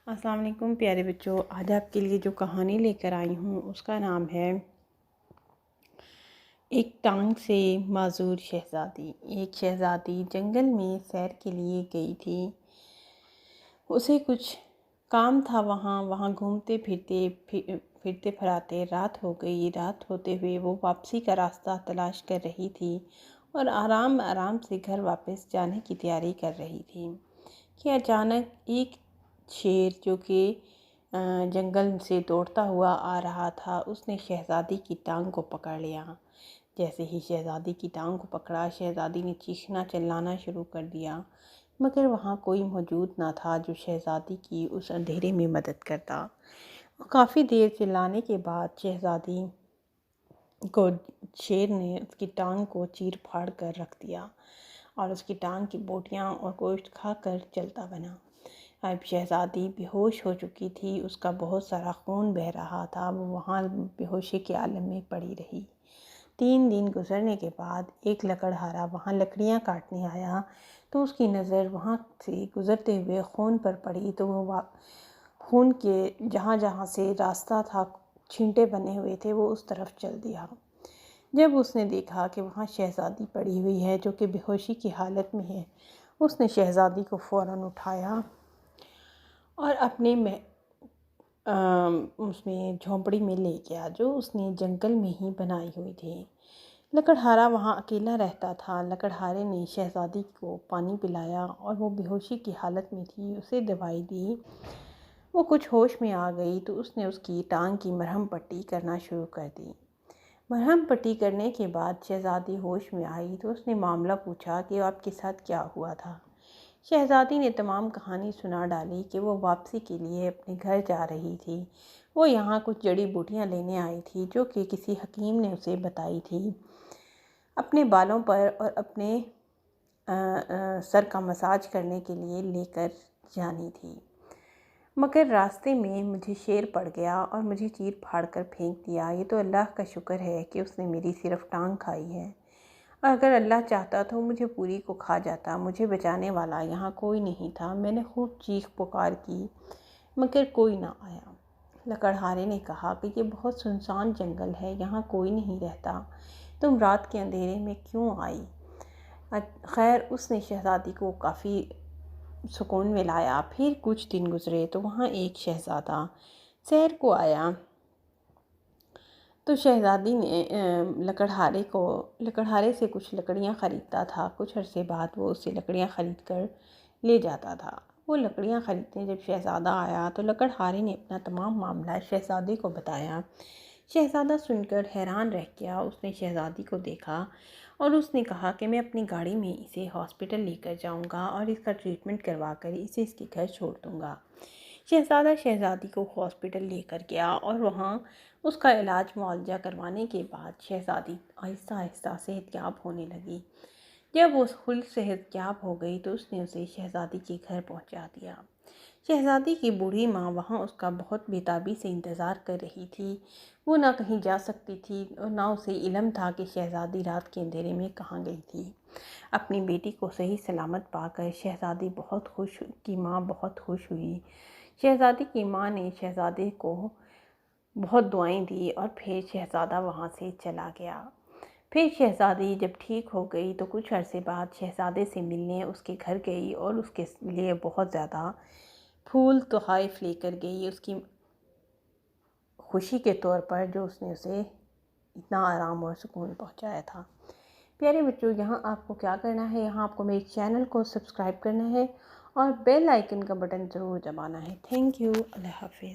अस्सलाम वालेकुम प्यारे बच्चों। आज आपके लिए जो कहानी लेकर आई हूँ उसका नाम है एक टांग से माजूर शहज़ादी। एक शहज़ादी जंगल में सैर के लिए गई थी। उसे कुछ काम था वहाँ घूमते फिरते फराते रात हो गई। रात होते हुए वो वापसी का रास्ता तलाश कर रही थी और आराम आराम से घर वापस जाने की तैयारी कर रही थी कि अचानक एक शेर जो कि जंगल से दौड़ता हुआ आ रहा था, उसने शहज़ादी की टांग को पकड़ लिया। जैसे ही शहज़ादी की टांग को पकड़ा, शहज़ादी ने चीखना चिल्लाना शुरू कर दिया, मगर वहाँ कोई मौजूद ना था जो शहज़ादी की उस अंधेरे में मदद करता। काफ़ी देर चिल्लाने के बाद शहज़ादी को शेर ने उसकी टांग को चीर फाड़ कर रख दिया और उसकी टांग की बोटियाँ और गोश्त खाकर चलता बना। अब शहज़ादी बेहोश हो चुकी थी, उसका बहुत सारा खून बह रहा था। वो वहाँ बेहोशी के आलम में पड़ी रही। 3 दिन गुजरने के बाद एक लकड़हारा वहाँ लकड़ियाँ काटने आया तो उसकी नज़र वहाँ से गुज़रते हुए खून पर पड़ी, तो वो खून के जहाँ जहाँ से रास्ता था, छींटे बने हुए थे, वो उस तरफ चल दिया। जब उसने देखा कि वहाँ शहज़ादी पड़ी हुई है जो कि बेहोशी की हालत में है, उसने शहज़ादी को फ़ौरन उठाया और अपने में उसमें झोंपड़ी में ले गया जो उसने जंगल में ही बनाई हुई थी। लकड़हारा वहाँ अकेला रहता था। लकड़हारे ने शहज़ादी को पानी पिलाया और वो बेहोशी की हालत में थी, उसे दवाई दी। वो कुछ होश में आ गई तो उसने उसकी टांग की मरहम पट्टी करना शुरू कर दी। मरहम पट्टी करने के बाद शहज़ादी होश में आई तो उसने मामला पूछा कि आपके साथ क्या हुआ था। शहज़ादी ने तमाम कहानी सुना डाली कि वो वापसी के लिए अपने घर जा रही थी। वो यहाँ कुछ जड़ी बूटियाँ लेने आई थी जो कि किसी हकीम ने उसे बताई थी। अपने बालों पर और अपने सर का मसाज करने के लिए लेकर जानी थी, मगर रास्ते में मुझे शेर पड़ गया और मुझे चीर फाड़ कर फेंक दिया। ये तो अल्लाह का शुक्र है कि उसने मेरी सिर्फ टांग खाई है। अगर अल्लाह चाहता तो मुझे पूरी को खा जाता। मुझे बचाने वाला यहाँ कोई नहीं था। मैंने खूब चीख पुकार की, मगर कोई ना आया। लकड़हारे ने कहा कि ये बहुत सुनसान जंगल है, यहाँ कोई नहीं रहता, तुम रात के अंधेरे में क्यों आई। खैर, उसने शहज़ादी को काफ़ी सुकून में लाया। फिर कुछ दिन गुजरे तो वहाँ एक शहज़ादा सैर को आया तो शहज़ादी ने लकड़हारे से कुछ लकड़ियाँ ख़रीदता था। कुछ अरसे बाद वो उससे लकड़ियाँ ख़रीद कर ले जाता था। वो लकड़ियाँ ख़रीदने जब शहज़ादा आया तो लकड़हारे ने अपना तमाम मामला शहज़ादे को बताया। शहज़ादा सुनकर हैरान रह गया। उसने शहज़ादी को देखा और उसने कहा कि मैं अपनी गाड़ी में इसे हॉस्पिटल लेकर जाऊंगा और इसका ट्रीटमेंट करवा कर इसे इसके घर छोड़ दूंगा। शहज़ादा शहज़ादी को हॉस्पिटल लेकर गया और वहाँ उसका इलाज मुआवजा करवाने के बाद शहज़ादी आहिस्ता आहिस्ता सेहतयाब होने लगी। जब वो खुद सेहतयाब हो गई तो उसने उसे शहज़ादी के घर पहुंचा दिया। शहज़ादी की बूढ़ी माँ वहाँ उसका बहुत बेताबी से इंतज़ार कर रही थी। वो ना कहीं जा सकती थी और ना उसे इल्म था कि शहज़ादी रात के अंधेरे में कहाँ गई थी। अपनी बेटी को सही सलामत पाकर शहज़ादी बहुत खुश की माँ बहुत खुश हुई। शहज़ादी की माँ ने शहज़ादे को बहुत दुआएं दी और फिर शहज़ादा वहाँ से चला गया। फिर शहज़ादी जब ठीक हो गई तो कुछ अरसे बाद शहज़ादे से मिलने उसके घर गई और उसके लिए बहुत ज़्यादा फूल तोहफ़े लेकर गई, उसकी खुशी के तौर पर जो उसने उसे इतना आराम और सुकून पहुंचाया था। प्यारे बच्चों, यहाँ आपको क्या करना है, यहाँ आपको मेरे चैनल को सब्सक्राइब करना है और बेल आइकन का बटन ज़रूर दबाना है। Thank you. अल्लाह हाफ़िज़।